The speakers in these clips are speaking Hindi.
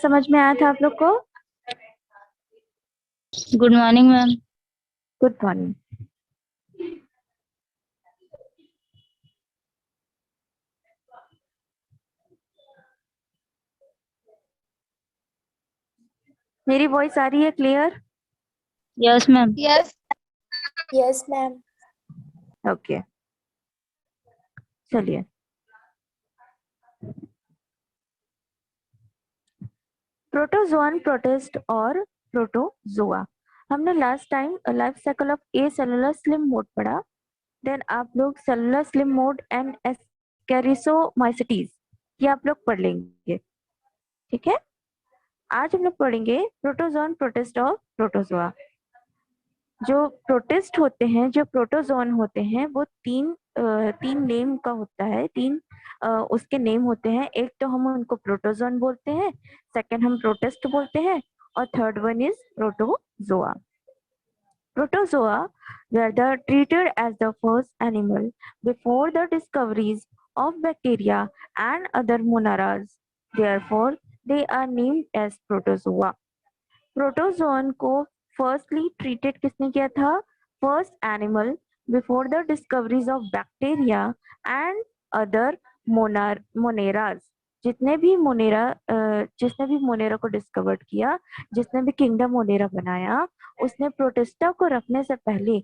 समझ में आया था आप लोग को? Good morning ma'am. Good morning. मेरी वॉइस आ रही है clear? Yes ma'am. Yes yes ma'am. Okay, चलिए। प्रोटोजोअन, प्रोटिस्ट और प्रोटोजोआ। हमने last time life cycle of A cellular slim mode पढ़ा। देन आप लोग सेलुलर स्लिम मोड एंड एस्केरिसोमाइसिटीज ये आप लोग पढ़ लेंगे, ठीक है। आज हम लोग पढ़ेंगे प्रोटोजोन, प्रोटिस्ट और प्रोटोजोआ। जो प्रोटिस्ट होते हैं, जो प्रोटोजोन होते हैं, वो तीन नेम का होता है, उसके नेम होते हैं। एक तो हम उनको प्रोटोजोन बोलते हैं, सेकंड हम प्रोटिस्ट बोलते हैं, और third one is protozoa. Protozoa were treated as the first animal before the discoveries of bacteria and other monaras. Therefore, they are named as protozoa. Protozoan को फर्स्टली ट्रीटेड किसने किया था? First animal before the discoveries of bacteria and other monerans. जिसने भी मोनेरा को डिस्कवर किया, जिसने भी किंगडम मोनेरा बनाया, उसने प्रोटिस्टा को रखने से पहले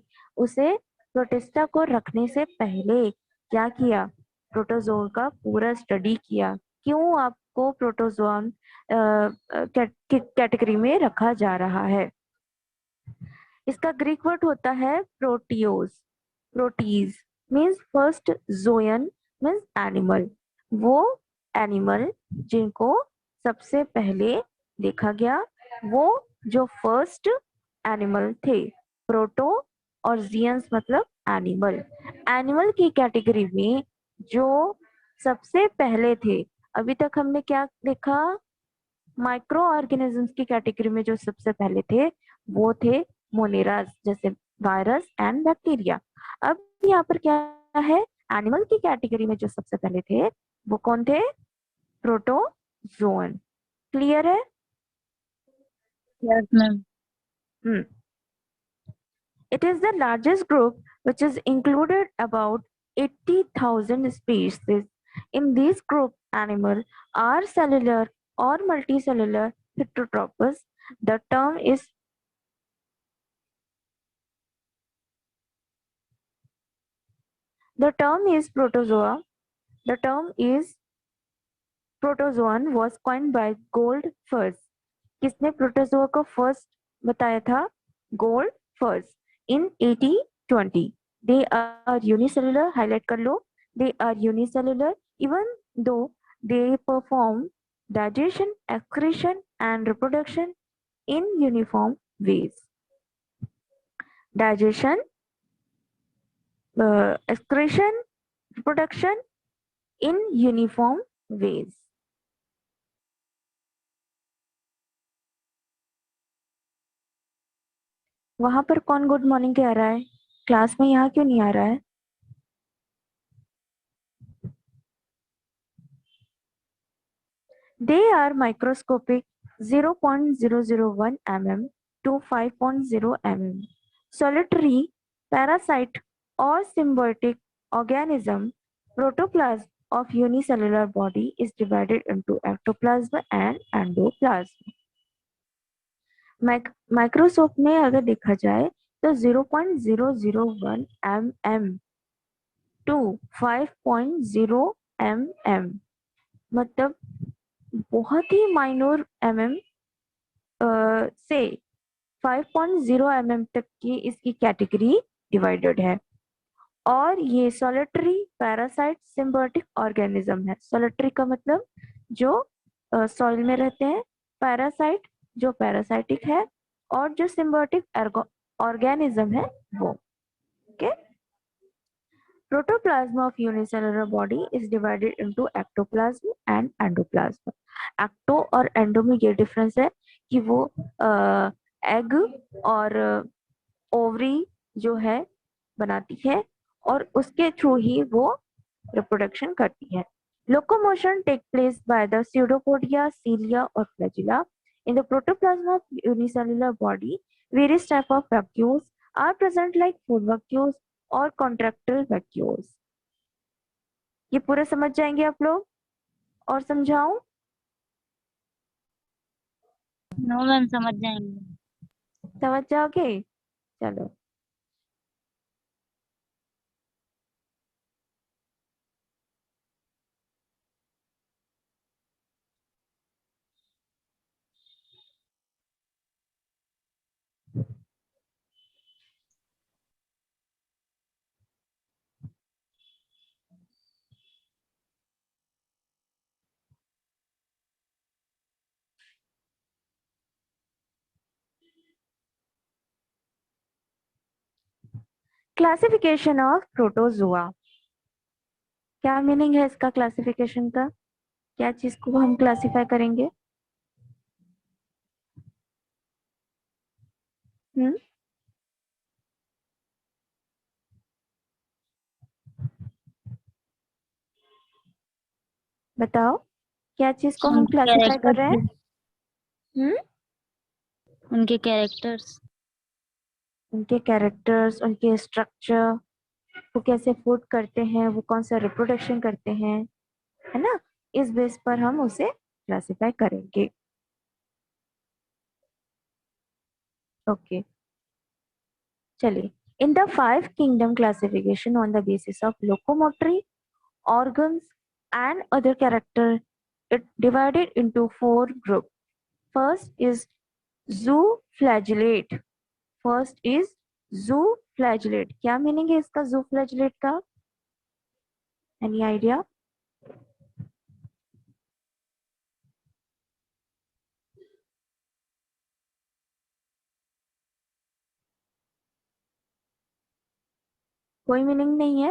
क्या किया? प्रोटोजोआ का पूरा स्टडी किया। क्यों आपको प्रोटोजोन कैटेगरी में रखा जा रहा है? इसका ग्रीक वर्ड होता है प्रोटियोस। प्रोटीज मीन्स फर्स्ट, जोयन मीन्स एनिमल, वो एनिमल जिनको सबसे पहले देखा गया, वो जो फर्स्ट एनिमल थे। प्रोटो और जियंस मतलब एनिमल। एनिमल की कैटेगरी में जो सबसे पहले थे, अभी तक हमने क्या देखा? माइक्रो ऑर्गेनिजम्स की कैटेगरी में जो सबसे पहले थे वो थे मोनेरास, जैसे वायरस एंड बैक्टीरिया। अब यहाँ पर क्या है? एनिमल की कैटेगरी में जो सबसे पहले थे वो कौन थे? प्रोटोजोन। क्लियर है? Yes ma'am. It is the largest group which is included about 80,000 species. In this group, animals are cellular or multicellular heterotrophs. The term is protozoa. The term is protozoan was coined by Goldfuss. किसने प्रोटोजोआ को फर्स्ट बताया था? Goldfuss in 1820. They are unicellular, highlight कर लो। They are unicellular even though they perform digestion, excretion and reproduction in uniform ways. Digestion, excretion, reproduction in uniform ways. वहां पर कौन गुड मॉर्निंग कह रहा है? क्लास में यहाँ क्यों नहीं आ रहा है? They are microscopic 0.001 mm to 5.0 mm. Solitary, parasite or symbiotic organism. Protoplasm of unicellular body is divided into ectoplasm and endoplasm. Microscope में अगर देखा जाए तो 0.001 mm to 5.0 mm मतलब बहुत ही माइनर से 5.0 mm तक की इसकी कैटेगरी डिवाइडेड है। और ये सॉलिटरी, पैरासाइट, सिम्बायोटिक ऑर्गेनिज्म है। सॉलिटरी का मतलब जो सॉइल में रहते हैं, पैरासाइट जो पैरासाइटिक है, और जो सिम्बायोटिक ऑर्गेनिज्म है वो। Okay. Protoplasm of unicellular body is divided into ectoplasm and endoplasm. Ecto और एंडो में ये डिफरेंस है कि वो एग और ओवरी जो है बनाती है और उसके थ्रू ही वो रिप्रोडक्शन करती है। Locomotion takes place by the pseudopodia, cilia, or flagella. In the protoplasm of unicellular body, various type of vacuoles are present like food vacuoles और contractile vacuoles. ये पूरा समझ जाएंगे आप लोग? और समझाऊं? नो मैम, समझ जाएंगे। समझ जाओगे? चलो। Classification of protozoa. क्या मीनिंग है इसका क्लासिफिकेशन का? क्या चीज को हम क्लासिफाई करेंगे? बताओ, क्या चीज को हम उनके क्लासिफाई कर रहे हैं? कैरेक्टर्स, उनके कैरेक्टर्स, उनके कैरेक्टर्स, उनके स्ट्रक्चर, वो कैसे फूड करते हैं, वो कौन सा रिप्रोडक्शन करते हैं, है ना? इस बेस पर हम उसे क्लासिफाई करेंगे। ओके, चलिए। In the 5 kingdom classification on the basis of locomotory organs and other character, it divided into 4 group. First is zooflagellate. First is zooflagellate. क्या मीनिंग है इसका zooflagellate का? Any idea? कोई मीनिंग नहीं है?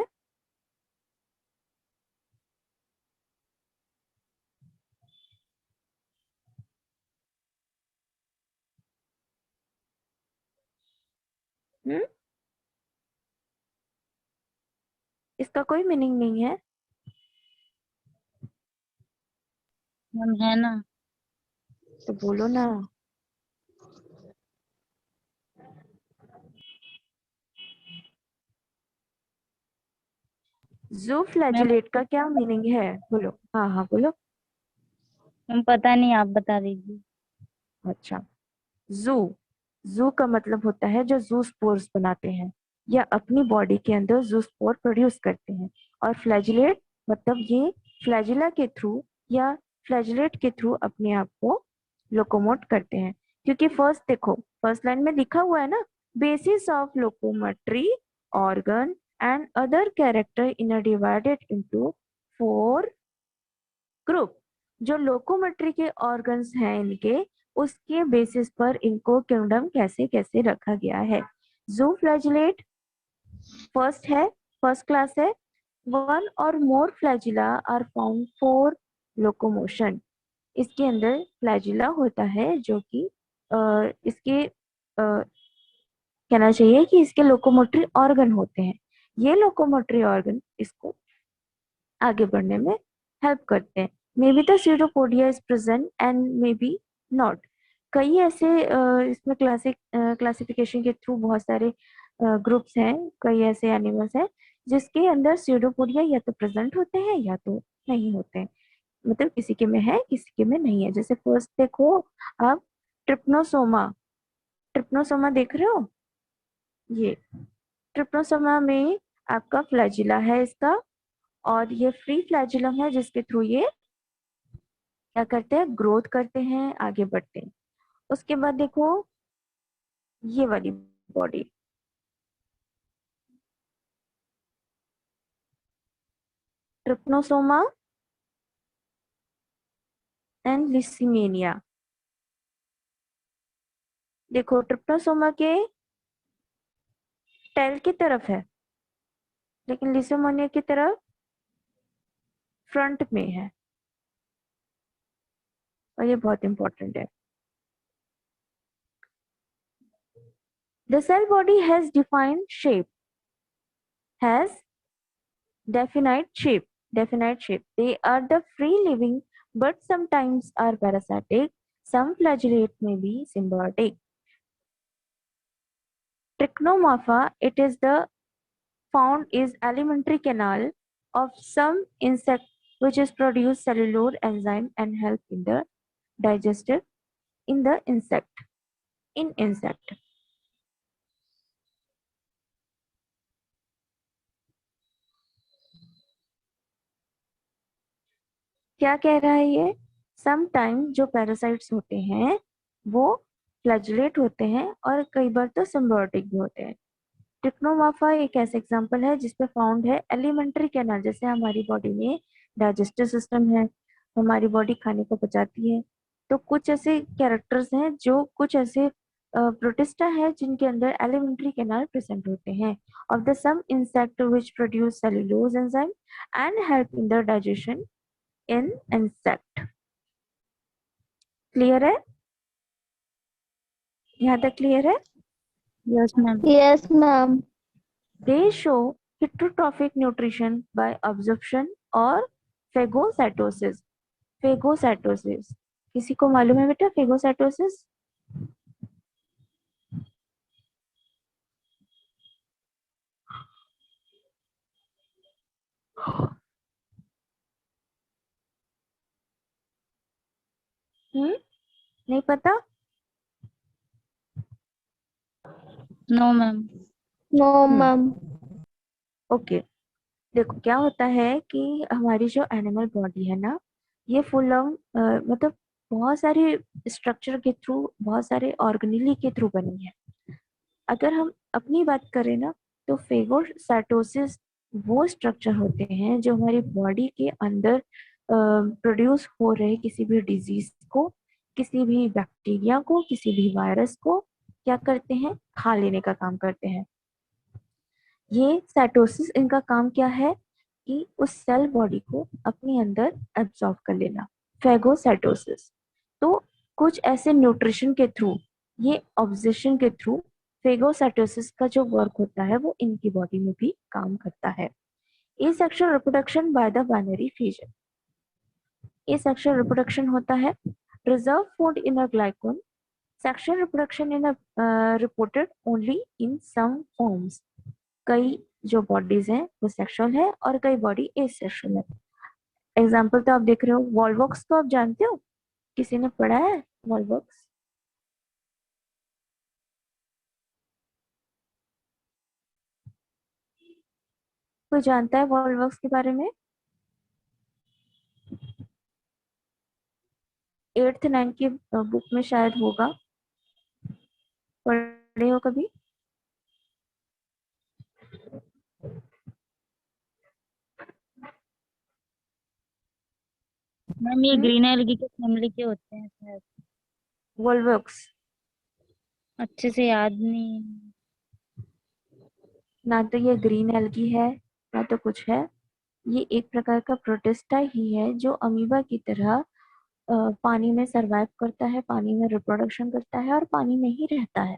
हम्म, इसका कोई मीनिंग नहीं है? मैम है ना। तो बोलो ना। मैम zooflagellate का क्या मीनिंग है? बोलो। हाँ हाँ बोलो। मैम पता नहीं, आप बता दीजिए। अच्छा, जू, जू का मतलब होता है जो जू स्पोर्स बनाते हैं या अपनी बॉडी के अंदर जू स्पोर प्रोड्यूस करते हैं। और फ्लैजिलेट मतलब ये फ्लैजिला के थ्रू या फ्लैजिलेट के थ्रू अपने आप को लोकोमोट करते हैं। क्योंकि फर्स्ट देखो, फर्स्ट लाइन में लिखा हुआ है ना, basis of locomotory organ and other character in a divided into 4 group. जो लोकोमेट्री के ऑर्गन्स हैं इनके, उसके बेसिस पर इनको किंगडम कैसे कैसे रखा गया है। जूफ्लैजिलेट फर्स्ट है, फर्स्ट क्लास है। One or more flagella are found for locomotion. इसके अंदर फ्लैजिला होता है जो कि इसके कहना चाहिए कि इसके लोकोमोटरी ऑर्गन होते हैं। ये लोकोमोटरी ऑर्गन इसको आगे बढ़ने में हेल्प करते हैं। May be the pseudopodia is present and may be not. कई ऐसे इसमें क्लासिफिकेशन के थ्रू बहुत सारे ग्रुप्स हैं, कई ऐसे एनिमल्स हैं जिसके अंदर स्यूडोपोडिया या तो प्रेजेंट होते हैं या तो नहीं होते हैं। मतलब किसी के में है, किसी के में नहीं है। जैसे फर्स्ट देखो आप, ट्रिप्नोसोमा। ट्रिप्नोसोमा देख रहे हो? ये ट्रिप्नोसोमा में आपका फ्लैजिला है इसका, और ये फ्री फ्लैजिलम है जिसके थ्रू ये क्या करते हैं, ग्रोथ करते हैं, आगे बढ़ते हैं। उसके बाद देखो ये वाली बॉडी, ट्रिप्नोसोमा एंड लिसिमेनिया। देखो ट्रिप्नोसोमा के टेल की तरफ है, लेकिन लिसिमेनिया की तरफ फ्रंट में है, और ये बहुत इंपॉर्टेंट है। The cell body has defined shape, has definite shape. definite shape. They are the free living, but sometimes are parasitic. Some flagellate may be symbiotic. Trichomorpha, it is the found is alimentary canal of some insect which is produce cellular enzyme and help in the digestive in the insect. क्या कह रहा है ये? सम टाइम जो पैरासाइट्स होते हैं वो फ्लैजेलेट होते हैं और कई बार तो सिम्बायोटिक भी होते हैं। ट्रिक्नोमाफा एक ऐसा एग्जांपल है जिसपे फाउंड है एलिमेंट्री कैनाल। जैसे हमारी बॉडी में डाइजेस्टिव सिस्टम है, हमारी बॉडी खाने को पचाती है, तो कुछ ऐसे कैरेक्टर्स हैं जो कुछ ऐसे प्रोटिस्टा है जिनके अंदर एलिमेंट्री कैनाल प्रेजेंट होते हैं of the some insect which produce cellulose enzyme and help in the digestion in insect. Clear है? यहाँ तक क्लियर है? Yes ma'am. Yes, ma'am. They show heterotrophic nutrition by absorption or phagocytosis. Phagocytosis किसी को मालूम है बेटा phagocytosis? नहीं पता? No ma'am. No, ma'am. Okay, देखो क्या होता है कि हमारी जो एनिमल बॉडी है ना, ये फुल ऑफ मतलब बहुत सारे स्ट्रक्चर के थ्रू, बहुत सारे ऑर्गेनेली के थ्रू बनी है। अगर हम अपनी बात करें ना, तो फेगोसाइटोसिस वो स्ट्रक्चर होते हैं जो हमारी बॉडी के अंदर प्रोड्यूस हो रहे किसी भी डिजीज को, किसी भी बैक्टीरिया को, किसी भी वायरस को क्या करते हैं, खा लेने का काम करते हैं। ये साइटोसिस, इनका काम क्या है कि उस सेल बॉडी को अपने अंदर एब्जॉर्ब कर लेना, फेगोसाइटोसिस। तो कुछ ऐसे न्यूट्रिशन के थ्रू, ये ऑब्जेक्शन के थ्रू फेगोसाइटोसिस का जो वर्क होता है वो इनकी बॉडी में भी काम करता है। Asexual reproduction by the binary fission. Asexual reproduction होता है reserve food in a glycogen. Sexual reproduction in reported only in some forms. कई जो बॉडीज हैं वो सेक्सुअल है और कई बॉडी एसेक्सुअल है। एग्जाम्पल तो आप देख रहे हो, वॉल्वॉक्स को आप जानते हो? किसी ने पढ़ा है वॉल्वॉक्स? कोई जानता है वॉल्वॉक्स के बारे में? 8th 9th की बुक में शायद होगा, पढ़े हो कभी? मैम ये ग्रीन एल्गी के फैमिली के होते हैं शायद। वॉल्वॉक्स अच्छे से याद नहीं है। ना तो ये ग्रीन एल्गी है ना तो कुछ है। ये एक प्रकार का प्रोटिस्टा ही है जो अमीबा की तरह पानी में सरवाइव करता है, पानी में रिप्रोडक्शन करता है और पानी में ही रहता है।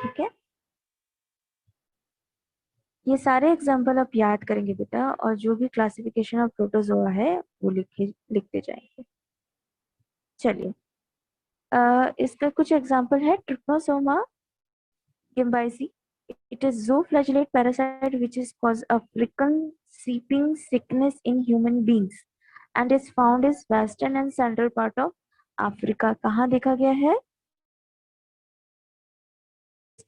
ठीक है, ये सारे एग्जाम्पल आप याद करेंगे बेटा, और जो भी क्लासिफिकेशन ऑफ प्रोटोजोआ है वो लिखते जाएंगे। चलिए, इसका कुछ एग्जाम्पल है। Trypanosoma gambiense, it is zooflagellate parasite which is cause of frequent seeping sickness in human beings and is found in western and central part of Africa। कहाँ देखा गया है?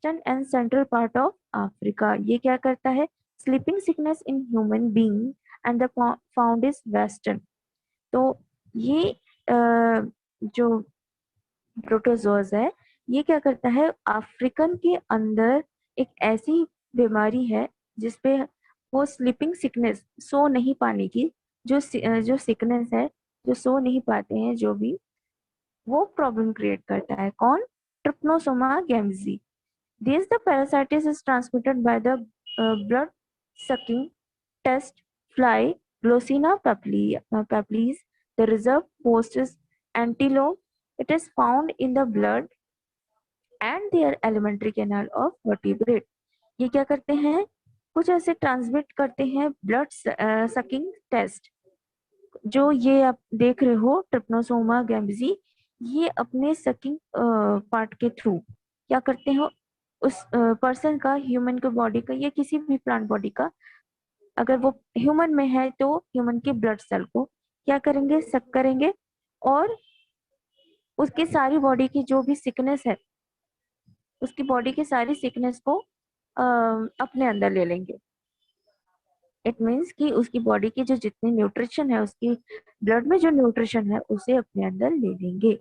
Western and central part of Africa. ये क्या करता है? Sleeping sickness in human being and the found is western. तो ये जो प्रोटोजोज है ये क्या करता है, अफ्रीकन के अंदर एक ऐसी बीमारी है जिसपे वो स्लीपिंग सिकनेस, सो नहीं पाने की जो सिकनेस है, जो सो नहीं पाते हैं, जो भी वो प्रॉब्लम क्रिएट करता है। कौन? Trypanosoma गैम्जी। This the parasitis is transmitted by the blood-sucking test fly Glossina paplis. The reserve host is antelope. It is found in the blood and their alimentary canal of vertebrate. ये क्या करते हैं? कुछ ऐसे ट्रांसमिट करते हैं ब्लड सकिंग टेस्ट। जो ये आप देख रहे हो ट्रिप्नोसोमा गैम्बजी, ये अपने सकिंग पार्ट के थ्रू क्या करते हो, उस पर्सन का, ह्यूमन के बॉडी का या किसी भी प्लांट बॉडी का, अगर वो ह्यूमन में है तो ह्यूमन के ब्लड सेल को क्या करेंगे, सक करेंगे और उसकी सारी बॉडी की जो भी सिकनेस है, उसकी बॉडी की सारी सिकनेस को अपने अंदर ले लेंगे। इट मीन्स कि उसकी बॉडी की जो जितनी न्यूट्रिशन है, उसकी ब्लड में जो न्यूट्रिशन है उसे अपने अंदर ले लेंगे।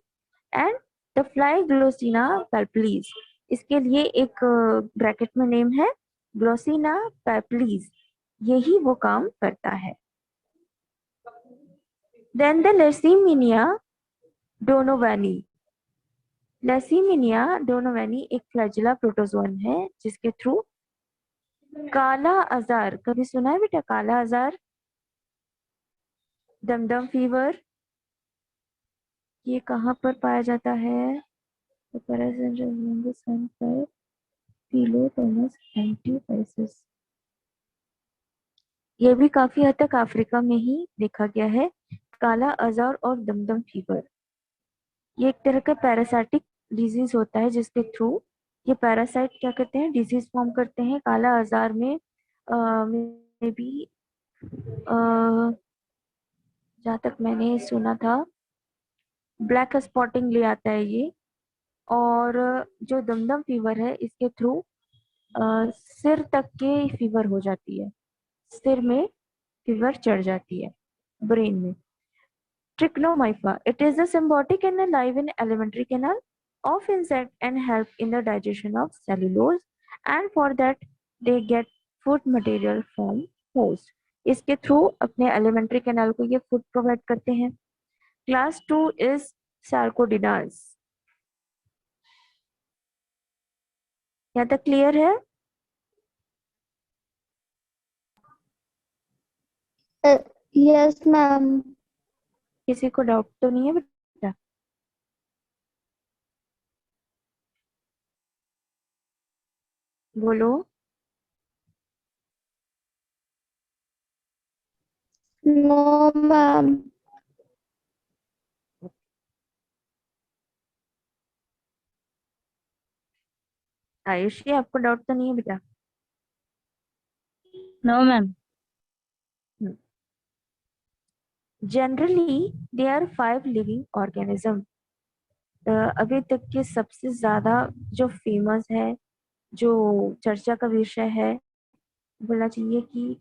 एंड द फ्लाई ग्लोसिना पैल्पलीज, इसके लिए एक ब्रैकेट में नेम है ग्लोसिना पैल्पलीज, यही वो काम करता है। देन द लेसीमिनिया डोनोवानी, लेसीमिनिया डोनोवानी एक फ्लैजिला प्रोटोजोन है जिसके थ्रू काला आजार, कभी सुना है बेटा काला आजार, दमदम फीवर, ये कहाँ पर पाया जाता है? ये भी काफी हद तक अफ्रीका में ही देखा गया है, काला आजार और दमदम फीवर। ये एक तरह का पैरासाइटिक डिजीज होता है जिसके थ्रू ये पैरासाइट क्या करते हैं, डिजीज फॉर्म करते हैं। काला आजार में में भी जहाँ तक मैंने सुना था ब्लैक स्पॉटिंग ले आता है ये। और जो दमदम फीवर है इसके थ्रू सिर तक के फीवर हो जाती है, सिर में फीवर चढ़ जाती है, ब्रेन में। Trichomypha, it is a symbiotic and alive in alimentary canal of insect and help in the digestion of cellulose, and for that they get food material from host. इसके थ्रू अपने alimentary canal को ये food provide करते हैं। Class 2 is Sarcodinas। यहाँ तक क्लियर है? Yes, ma'am. किसी को डाउट तो नहीं है बेटा? बोलो। No, ma'am. आयुषी, आपको डाउट तो नहीं है बेटा? No ma'am. Generally, there are 5 living organisms। अभी तक के सबसे ज्यादा जो फेमस है, जो चर्चा का विषय है, बोलना चाहिए कि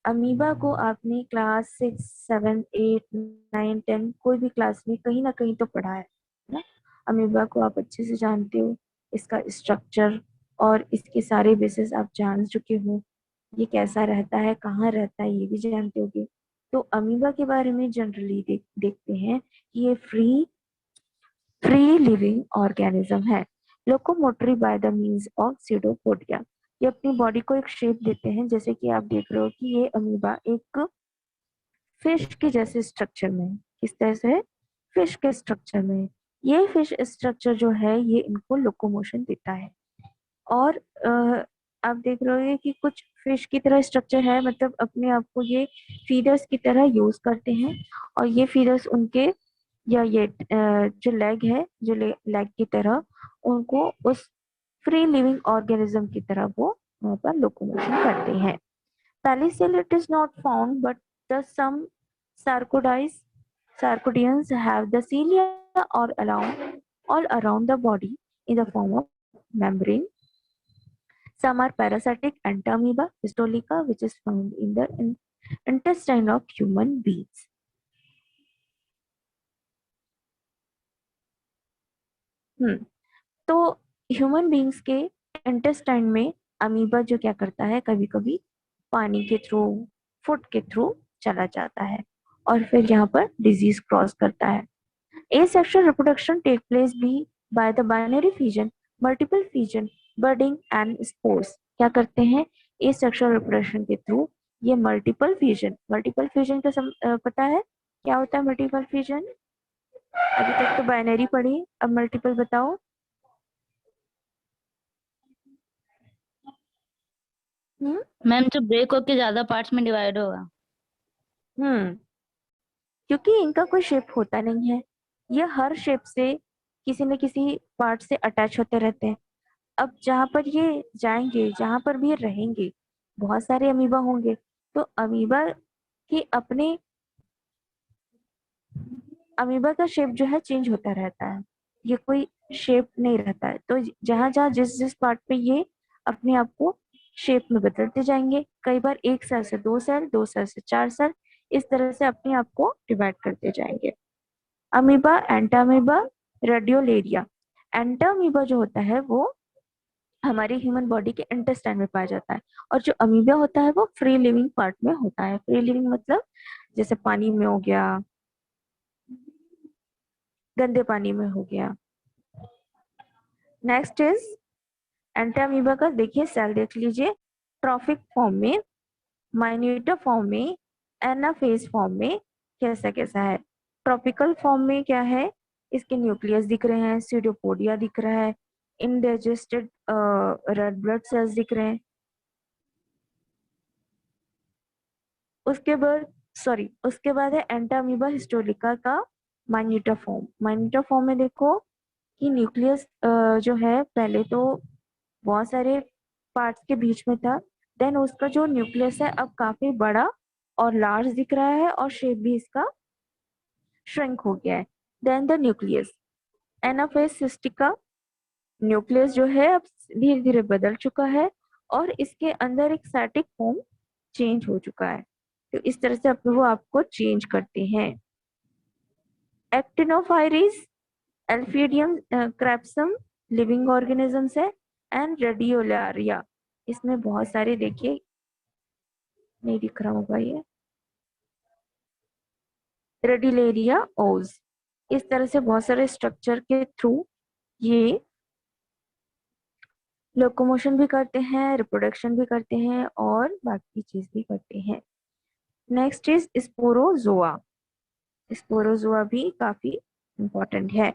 अमीबा को आपने क्लास 6, 7, 8, 9, 10 कोई भी क्लास में कहीं ना कहीं तो पढ़ा है ना। अमीबा को आप अच्छे से जानते हो, इसका स्ट्रक्चर और इसके सारे बेसिस आप जान चुके हो, ये कैसा रहता है, कहाँ रहता है, ये भी जानते होगे। तो अमीबा के बारे में जनरली देखते हैं कि ये फ्री लिविंग ऑर्गेनिज्म है। Locomotory by the means of pseudopodia, ये अपनी बॉडी को एक शेप देते हैं। जैसे कि आप देख रहे हो कि ये अमीबा एक फिश के जैसे स्ट्रक्चर में है। किस तरह से? फिश के स्ट्रक्चर में। ये फिश स्ट्रक्चर जो है ये इनको लोकोमोशन देता है। और आप देख रहे हो कि कुछ फिश की तरह स्ट्रक्चर है, मतलब अपने आप को ये फीडर्स की तरह यूज करते हैं। और ये फीडर्स उनके, या ये जो लेग है, जो लेग की तरह उनको उस फ्री लिविंग ऑर्गेनिज्म की तरह वो वहाँ पर लोकोमोशन करते हैं। Penicillin it is not found, but the some sarcodies sarcodians have the cilia all around the body in the form of membrane. Some are parasitic entamoeba histolica, which is found in the intestine of human beings. तो ह्यूमन बींग्स के इंटेस्टाइन में अमीबा जो क्या करता है, कभी कभी पानी के थ्रू, फूड के थ्रू चला जाता है और फिर यहाँ पर डिजीज क्रॉस करता है। Asexual reproduction take place by the binary fission, multiple fission, budding and spores। क्या करते हैं asexual reproduction के थ्रू? ये मल्टीपल फ्यूजन का पता है क्या होता है? मल्टीपल फ्यूजन अभी तक तो बाइनरी पढ़ी, अब मल्टीपल बताओ। हम्म मैम जो ब्रेक होके ज्यादा पार्ट्स में डिवाइड होगा। हम्म क्योंकि इनका कोई शेप होता नहीं है, ये हर शेप से किसी न किसी पार्ट से अटैच होते रहते हैं। अब जहां पर ये जाएंगे, जहां पर भी ये रहेंगे, बहुत सारे अमीबा होंगे, तो अमीबा का शेप जो है चेंज होता रहता है, ये कोई शेप नहीं रहता है। तो जहां जहां जिस जिस पार्ट पे ये अपने आप को शेप में बदलते जाएंगे, कई बार एक सेल से दो सेल, दो सेल से चार सेल, इस तरह से अपने आप को डिवाइड करते जाएंगे। Amoeba, Entamoeba, रेडियोलेरिया। एंटामीबा जो होता है वो हमारी ह्यूमन बॉडी के इंटेस्टाइन में पाया जाता है, और जो अमीबा होता है वो फ्री लिविंग पार्ट में होता है। फ्री लिविंग मतलब जैसे पानी में हो गया, गंदे पानी में हो गया। नेक्स्ट इज एंटामीबा का, देखिए सेल देख लीजिए, ट्रॉफिक फॉर्म में, माइन्यूटा फॉर्म में, एनाफेज फॉर्म में, कैसा कैसा है। ट्रॉपिकल फॉर्म में क्या है, इसके न्यूक्लियस दिख रहे हैं, सीडोपोडिया दिख रहा है, इनडाइजेस्टेड रेड ब्लड सेल्स दिख रहे हैं। उसके बाद उसके बाद है एंटामीबा हिस्टोरिका का माइन्यूटा फॉर्म। माइन्यूटा फॉर्म में देखो कि न्यूक्लियस जो है पहले तो बहुत सारे पार्ट्स के बीच में था, देन उसका जो न्यूक्लियस है अब काफी बड़ा और लार्ज दिख रहा है, और शेप भी इसका श्रिंक हो गया है। देन द न्यूक्लियस, एनाफेज सिस्टिका, न्यूक्लियस जो है अब धीरे धीरे बदल चुका है, और इसके अंदर एक स्टैटिक फॉर्म चेंज हो चुका है। तो इस तरह से वो आपको चेंज करते हैं। एक्टिनोफाइरिस, एल्फीडियम क्रैप्सम लिविंग ऑर्गेनिजम्स है, एंड रेडियोलारिया, इसमें बहुत सारे, देखिए नहीं दिख रहा होगा ये, रेडिलेरिया ओज। इस तरह से बहुत सारे स्ट्रक्चर के थ्रू ये लोकोमोशन भी करते हैं, रिप्रोडक्शन भी करते हैं, और बाकी चीज भी करते हैं। Next is Sporozoa. स्पोरोजोआ भी काफी इंपॉर्टेंट है।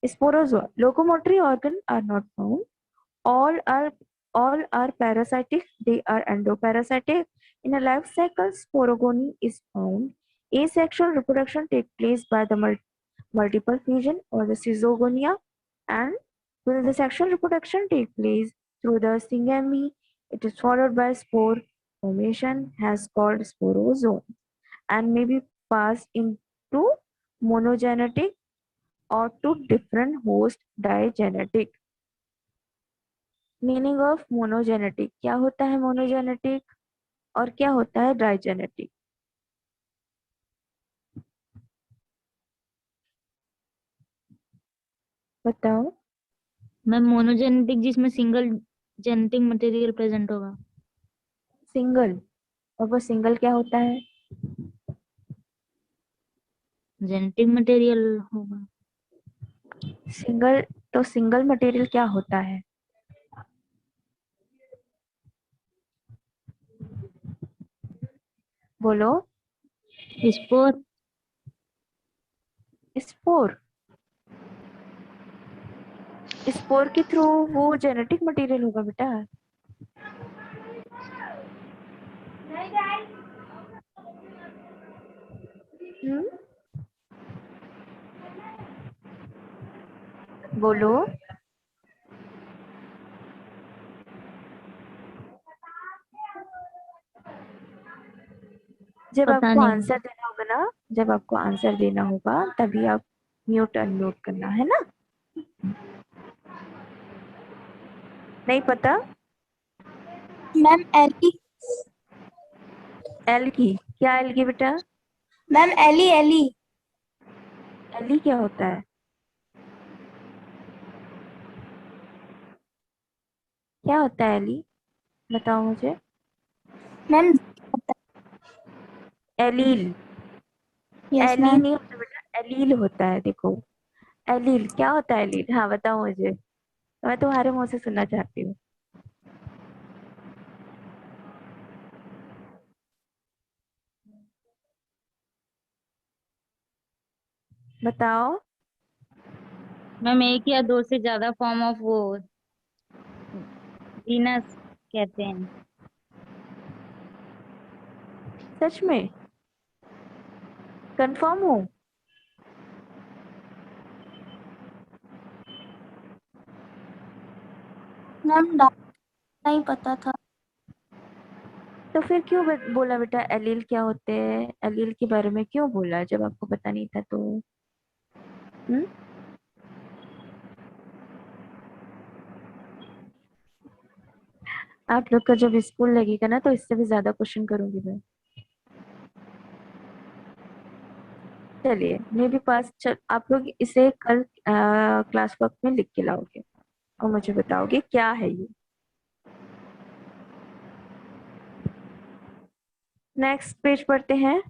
Sporozoa, locomotory organ are not found, all are all are parasitic, they are endoparasitic. In a life cycle, sporogony is found. Asexual reproduction takes place by the multiple fusion or the schizogonia, and will the sexual reproduction take place through the syngamy, it is followed by spore formation, has called sporosome, and may be passed into monogenetic or to different host digenetic. Meaning of monogenetic, क्या होता है मोनोजेनेटिक और क्या होता है डाइजेनेटिक, बताओ। मैम मोनोजेनेटिक जिसमें सिंगल जेनेटिक मटेरियल प्रेजेंट होगा। सिंगल, और वो सिंगल क्या होता है? जेनेटिक मटेरियल होगा। सिंगल, तो सिंगल मटेरियल क्या होता है? बोलो। स्पोर। स्पोर, स्पोर के थ्रू वो जेनेटिक मटेरियल होगा बेटा। हम्म, बोलो। जब पता आपको नहीं। आंसर देना होगा ना, जब आपको आंसर देना होगा तभी आप म्यूट अनम्यूट करना है ना। नहीं पता? Ma'am Eli. एल की, क्या एल की बेटा? Ma'am Eli Eli. एल क्या होता है? क्या होता है एली, बताओ मुझे। Ma'am allele, yes allele ma'am. नहीं होता बेटा, एलील होता है, देखो। एलील क्या होता है? एलील, हाँ बताओ मुझे, मैं तुम्हारे मुंह से सुनना चाहती हूँ। बताओ। मैम एक या दो से ज्यादा फॉर्म ऑफ वो जीनस कहते हैं। सच में कंफर्म हो? मैम नहीं पता था। तो फिर क्यों बोला बेटा एलील क्या होते हैं, एलील के बारे में क्यों बोला जब आपको पता नहीं था तो? हम्म? आप लोग का जब स्कूल लगेगा ना तो इससे भी ज्यादा क्वेश्चन करूंगी मैं। चलिए मे भी पास आप लोग इसे कल क्लास वर्क में लिख के लाओगे और मुझे बताओगे क्या है ये। नेक्स्ट पेज पढ़ते हैं।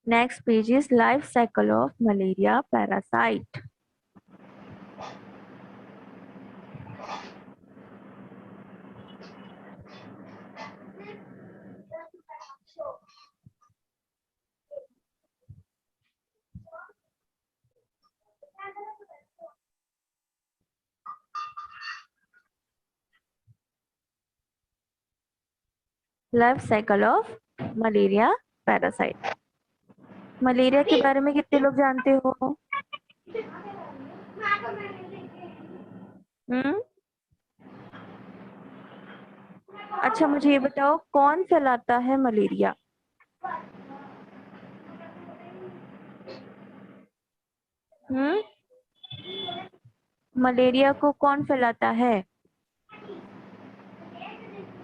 Next page is life cycle of malaria parasite. Life cycle of malaria parasite. Malaria के बारे में कितने लोग जानते हो? हम्म? अच्छा मुझे ये बताओ कौन फैलाता है मलेरिया? हम्म? मलेरिया को कौन फैलाता है?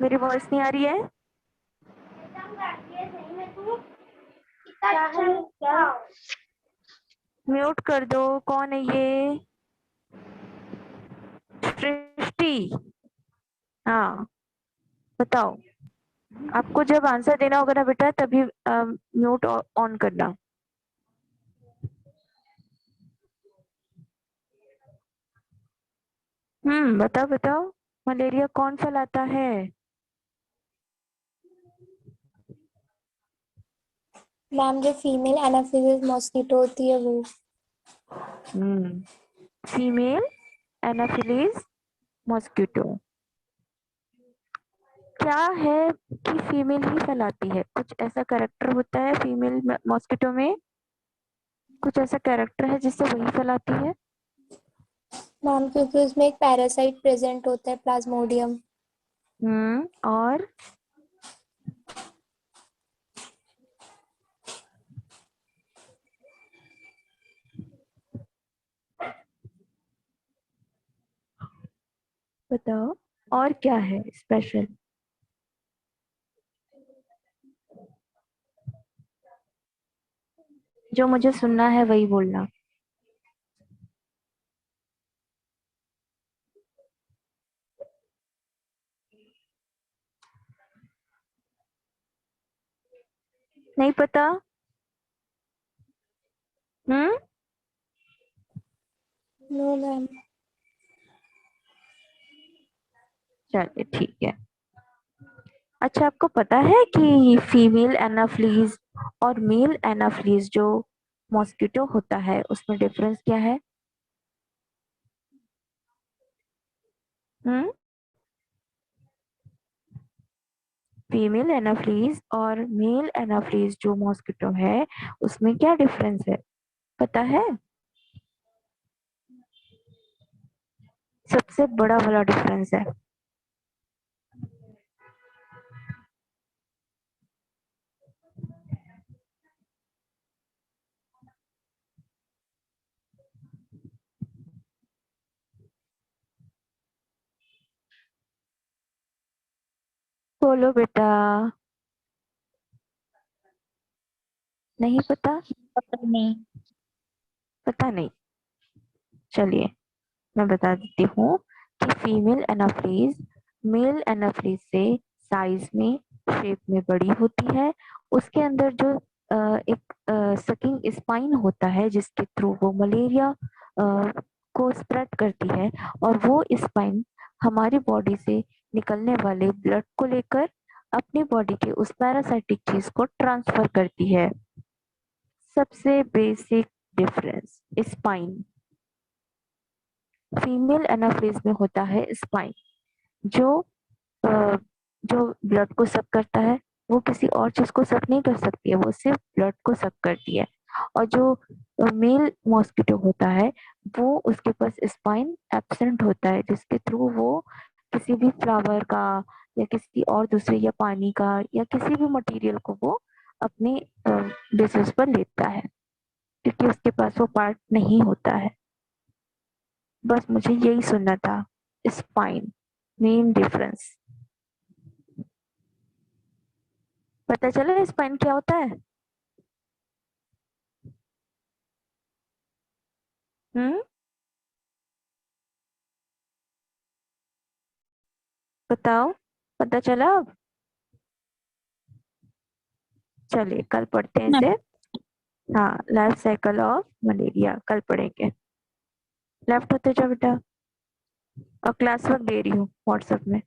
मेरी वॉइस नहीं आ रही है? म्यूट कर दो। कौन है ये? सृष्टि। हाँ बताओ। आपको जब आंसर देना होगा ना बेटा तभी म्यूट ऑन करना। बताओ बताओ। मलेरिया कौन फैलाता है? मैम जो फीमेल एनाफिलिस मॉस्किटो होती है वो। Female Anopheles mosquito. क्या है कि फीमेल ही फैलाती है? कुछ ऐसा कैरेक्टर होता है फीमेल मॉस्किटो में? कुछ ऐसा कैरेक्टर है जिससे वही फैलाती है? मैम क्योंकि उसमें एक पैरासाइट प्रेजेंट होता है, प्लाज्मोडियम। और बताओ और क्या है स्पेशल? जो मुझे सुनना है वही बोलना। नहीं पता? हम्म? No ma'am. चलिए ठीक है। अच्छा आपको पता है कि फीमेल एनाफ्लीज और मेल एनाफ्लीज जो मॉस्किटो होता है उसमें डिफरेंस क्या है? हम्म? फीमेल एनाफ्लीज और मेल एनाफ्लीज जो मॉस्किटो है उसमें क्या डिफरेंस है पता है? सबसे बड़ा वाला डिफरेंस है। बोलो बेटा। नहीं पता? पता नहीं। पता नहीं। चलिए मैं बता देती हूँ कि फीमेल एनाफ्रीज मेल एनाफ्रीज से साइज में शेप में बड़ी होती है। उसके अंदर जो एक सकिंग स्पाइन होता है जिसके थ्रू वो मलेरिया को स्प्रेड करती है और वो स्पाइन हमारी बॉडी से निकलने वाले ब्लड को लेकर अपनी बॉडी के उस पैरासाइटिक चीज को ट्रांसफर करती है। सबसे basic difference spine. Female anaphase में होता है स्पाइन, जो अ, जो ब्लड को सक करता है, वो किसी और चीज को सक नहीं कर सकती है, वो सिर्फ ब्लड को सक करती है। और जो मेल मॉस्किटो होता है, वो उसके पास स्पाइन एब्सेंट होता है, जिसके थ्रू वो किसी भी फ्लावर का या किसी और दूसरे या पानी का या किसी भी मटेरियल को वो अपने बेसिस पर लेता है, क्योंकि उसके पास वो पार्ट नहीं होता है। बस मुझे यही सुनना था, स्पाइन मेन डिफरेंस। पता चला स्पाइन क्या होता है? हम्म, बताओ, पता चला अब? चलिए कल पढ़ते हैं इसे। हाँ, लाइफ साइकिल ऑफ मलेरिया कल पढ़ेंगे। लेफ्ट होते जाओ बेटा, और क्लास वर्क दे रही हूँ व्हाट्सएप में।